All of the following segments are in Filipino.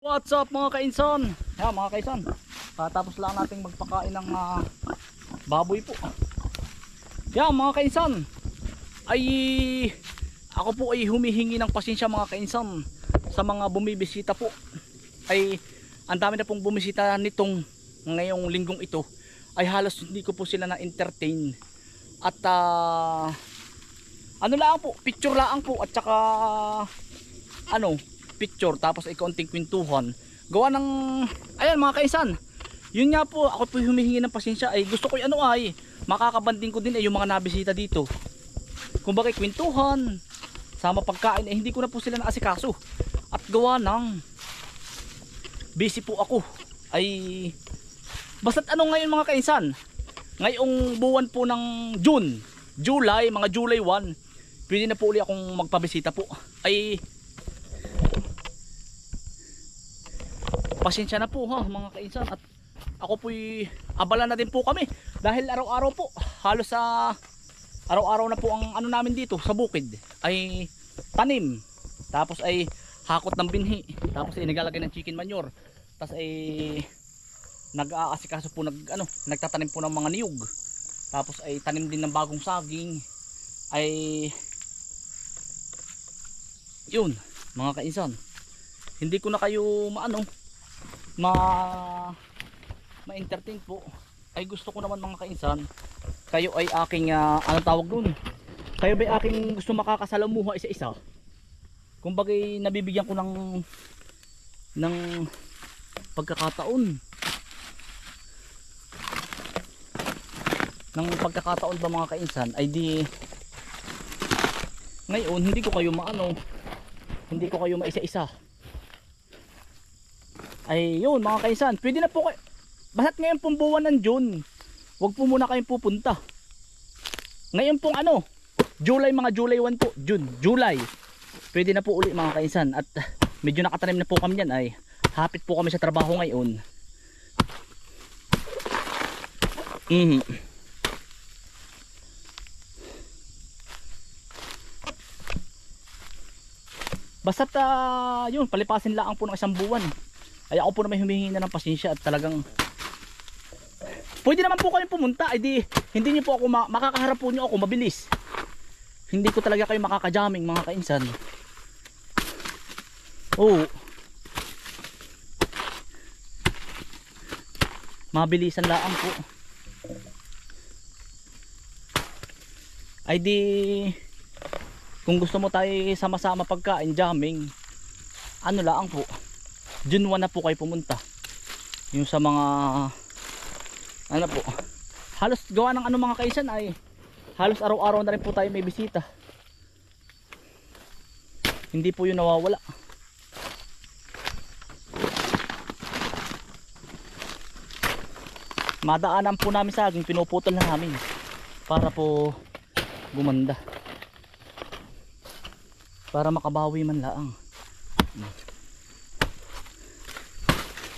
What's up mga kainsan? Yan mga kainsan, tapos lang nating magpakain ng baboy po. Yan mga kainsan, ay ako po ay humihingi ng pasensya mga kainsan sa mga bumibisita po. Ay ang dami na pong bumisita nitong ngayong linggong ito, ay halos hindi ko po sila na-entertain. At ano lang po, picture lang po, at saka picture, tapos ay kaunting kwentuhan gawa ng ayan mga kaisan. Yun nga po, ako po humihingi ng pasensya, ay gusto ko ay makakabanding ko din yung mga nabisita dito, kumbaga kwentuhan sama pagkain, hindi ko na po sila naasikaso. At gawa ng busy po ako, ay basta't ngayon mga kaisan, ngayong buwan po ng July, mga July 1, pwede na po ulit akong magpabisita po. Ay pasensya na po mga kainsan, at ako po'y abala na din po kami dahil araw-araw po, halos sa araw-araw na po ang namin dito sa bukid ay tanim, tapos ay hakot ng binhi, tapos ay naglalagay ng chicken manure, tapos ay nag-aasikaso po, nagtatanim po ng mga niyog, tapos ay tanim din ng bagong saging. Ay yun mga kainsan, hindi ko na kayo ma-entertain po. Ay gusto ko naman mga kainsan, kayo ay aking tawag dun, kayo ba aking gusto makakasalamuha isa-isa, kumbaga nabibigyan ko ng pagkakataon ba mga kainsan, ay di ngayon hindi ko kayo maisa-isa. Ay yun mga kaisan, pwede na po kayo, basta't ngayon pong buwan ng June, wag po muna kayong pupunta. Ngayon pong July, mga July 1 po, July, pwede na po uli mga kaisan. At medyo nakatanim na po kami yan, ay hapit po kami sa trabaho ngayon. Basta't yun, palipasin lang po ng isang buwan, ay ako po naman humihingi na ng pasensya. At talagang pwede naman po kayong pumunta, ay hindi niyo po ako makakaharap po niyo ako mabilis, hindi ko talaga kayo makakajaming mga kainsan. Mabilisan lang po, ay kung gusto mo tayo sama-sama pagkain, jamming, lang po, June 1 na po kayo pumunta. Yung sa mga po, halos gawa ng mga kaisan, ay halos araw-araw na rin po tayo may bisita, hindi po yun nawawala. Madaanan po namin saging, pinuputol na namin para po gumanda, para makabawi man laang.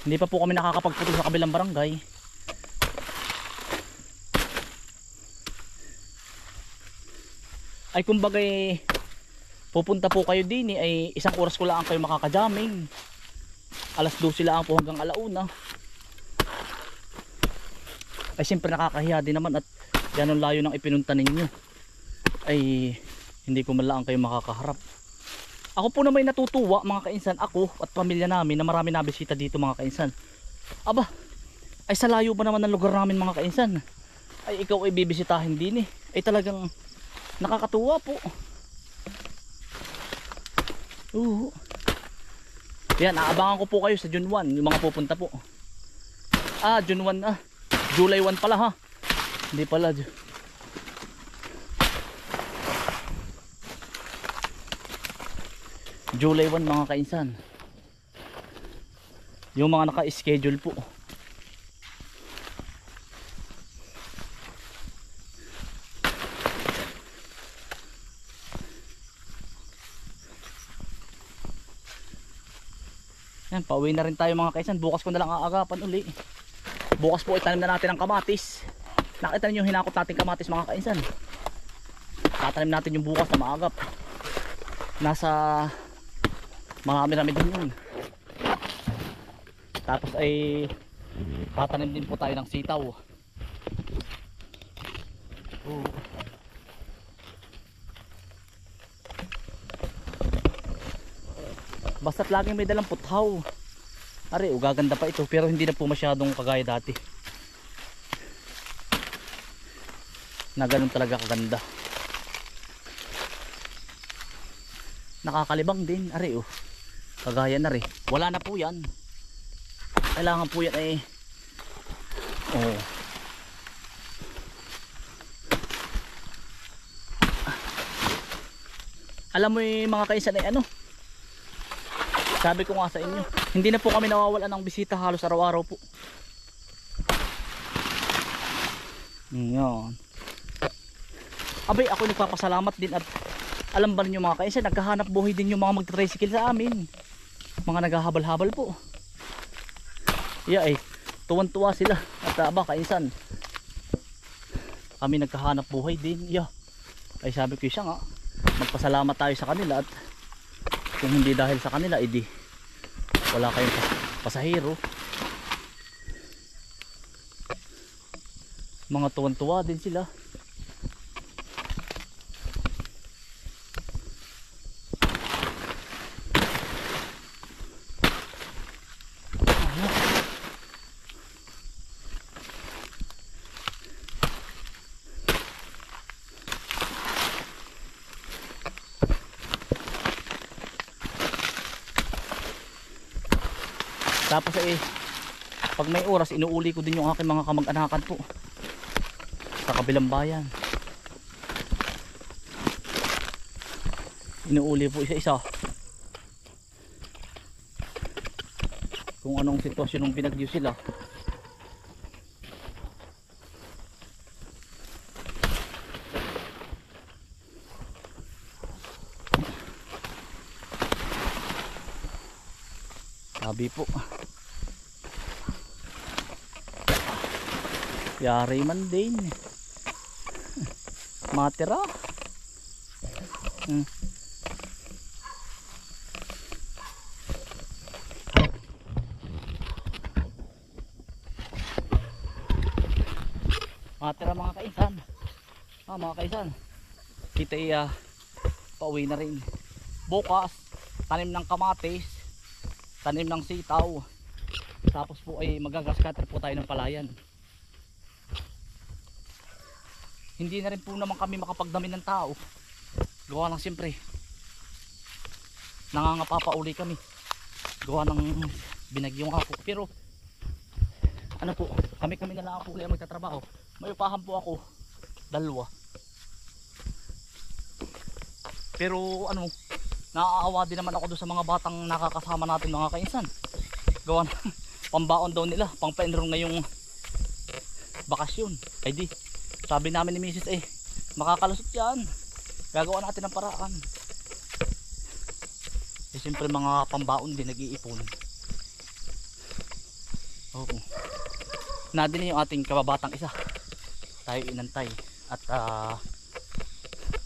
Hindi pa po kami nakakapagputol sa kabilang barangay. Ay kumbaga pupunta po kayo din, ay isang oras ko lang kayo makakajaming, alas 12 lang po hanggang alauna. Ay siyempre nakakahiya din naman, at ganun layo ng ipinunta ninyo, ay hindi ko man lang kayo makakaharap. Ako po na may natutuwa mga kainsan, ako at pamilya namin, na marami nabisita dito mga kainsan. Aba, ay sa layo ba naman ng lugar namin mga kainsan, ay ikaw ay bibisitahin din ay talagang nakakatuwa po. Yan, aabangan ko po kayo sa June 1, yung mga pupunta po. June 1 July 1 pala hindi pala July 1 mga kainsan, yung mga naka-schedule po. Yan, pauwi na rin tayo mga kaisan, bukas ko na lang aagapan uli. Bukas po itanim na natin ang kamatis. Nakita niyo yung hinakot natin kamatis mga kaisan, tatanim natin yung bukas na maagap. Nasa marami din yun. Tapos ay tatanim din po tayo ng sitaw. Basta't laging may dalang puthaw. Are, gaganda pa ito pero hindi na po masyadong kagaya dati. Na ganun talaga kaganda. Nakakalibang din, are oh. Kagaya na rin. Wala na po yan. Kailangan po yan eh. Oh. Alam mo yung mga kainsan ay ano? Sabi ko nga sa inyo, hindi na po kami nawawalan ng bisita halos araw-araw po. Yan. Abay, ako nagpapasalamat din at alam ba niyo mga kainsan, nagkahanap buhay din yung mga magtricycle sa amin. Mga naghahabal-habal po. Yeah, tuwan-tuwa sila at aba kainsan. Kami nagkahanap buhay din. Yeah. Ay sabi ko siya nga, magpasalamat tayo sa kanila at kung hindi dahil sa kanila, edi wala kayong pasahero. Mga tuwan-tuwa din sila. Tapos pag may oras inuuli ko din yung aking mga kamag-anakan po sa kabilang bayan. Inuuli po isa-isa kung anong sitwasyon ng binagyo sila. Sabi po, yari man din matira. Matira mga kaisan. Mga kaisan, kita pauwi na rin. Bukas tanim ng kamatis, tanim ng sitaw, tapos po ay magagascatter po tayo ng palayan. Hindi na rin po naman kami makapagdami ng tao, gawa ng siyempre nangangapapauli kami, gawa ng binagyong ako. Pero ano po, kami na lang po kaya magtatrabaho. May upahan po ako, 2. Pero ano, naaawa din naman ako doon sa mga batang nakakasama natin mga kainsan. Gawa ng pambaon daw nila, pang pa-enroll ngayong bakasyon. Ay di, sabi namin ni Mrs. makakalusot yan, gagawa natin ng paraan. Siyempre mga pambaon din nag-iipon. Oo. Nadin yung ating kababatang isa, tayo inantay at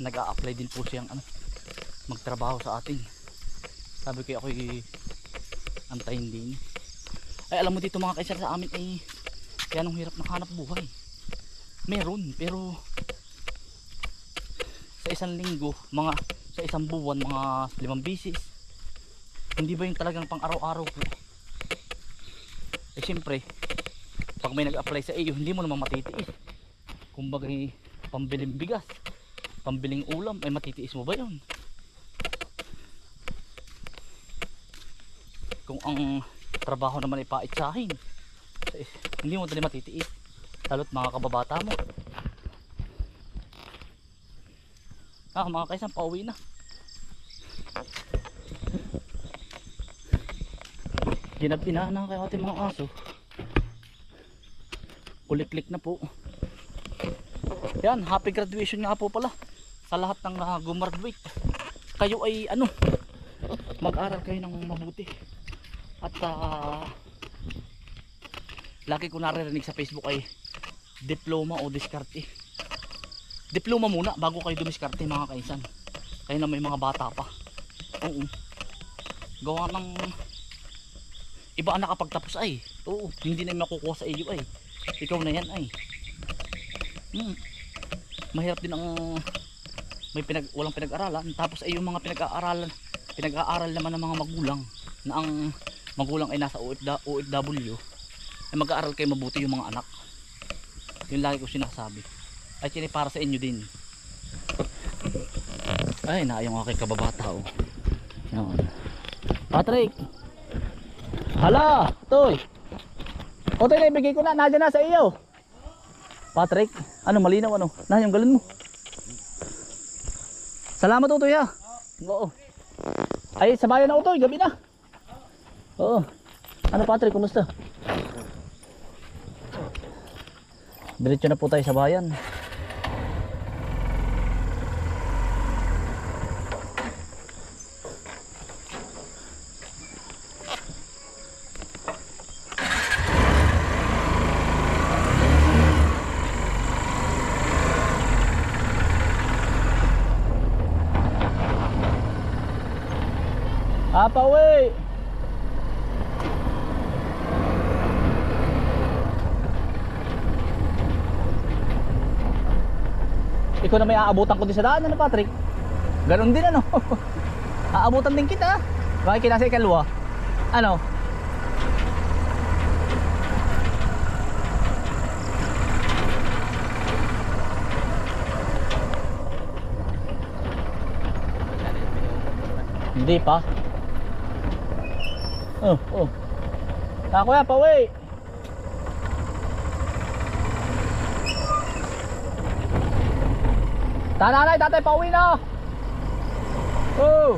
nag-a-apply din po siyang magtrabaho sa atin. Sabi ko ako'y antayin din. Ay alam mo dito mga kaisar, sa amin kaya nung hirap nakahanap buhay. Meron pero sa isang linggo, sa isang buwan mga 5 bisis. Hindi ba yung talagang pang araw-araw po? Siyempre pag may nag-apply sa iyo, hindi mo naman matitiis. Kumbaga pambiling bigas, pambiling ulam, ay matitiis mo ba yun? Kung ang trabaho naman ay paitsahin, hindi mo dali matitiis, lalo't mga kababata mo. Mga kaisan, pauwi na. Ginabinahan na kayo ating mga aso. Kuliklik na po. Yan, happy graduation nga po pala sa lahat ng gumagraduate. Kayo ay mag-aral kayo ng mabuti. At lagi ko naririnig sa Facebook ay diploma o diskarte. Diploma muna bago kayo dumiskarte mga kainsan. Kayo na may mga bata pa. Oo. Gawa ng iba ang nakapagtapos ay. Oo, hindi na makukuha sa iyo ay. Ikaw na yan ay. Mahirap din ang walang pinag-aralan, tapos ay yung mga pinag-aaral naman ng mga magulang na ang magulang ay nasa OFW ay mag-aaral kayo mabuti yung mga anak. Yun lagi ko sinasabi. Ay yun ay para sa inyo din. Ay naayong aking kababata oh. Yan. Patrick. Hala, Toy. O Toy, naibigay ko na, nandiyan na sa iyo. Patrick, ano malinaw ano? Na yung galon mo. Salamat Utoy ha. Oo. Ay, sa bayan na Utoy, gabi na. Oo. Ano Patrick, kumusta? Diretso na po tayo sa bayan. Pauwi. Ikaw na may aabutan ko din sa daan, ano Patrick? Ganon din ano. Aabutan din kita. Bakit kinasa ikalwa? Ano? Hindi pa. Oh. Ako ya, pauwi. Nanay, tatay, pauwi na. Oh.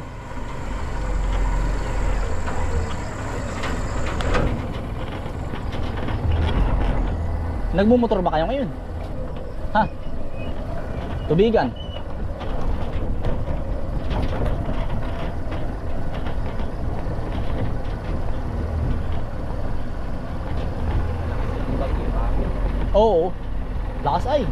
Nagmumotor ba kayo ngayon? Ha? Tubigan. Oo. Lakas ay.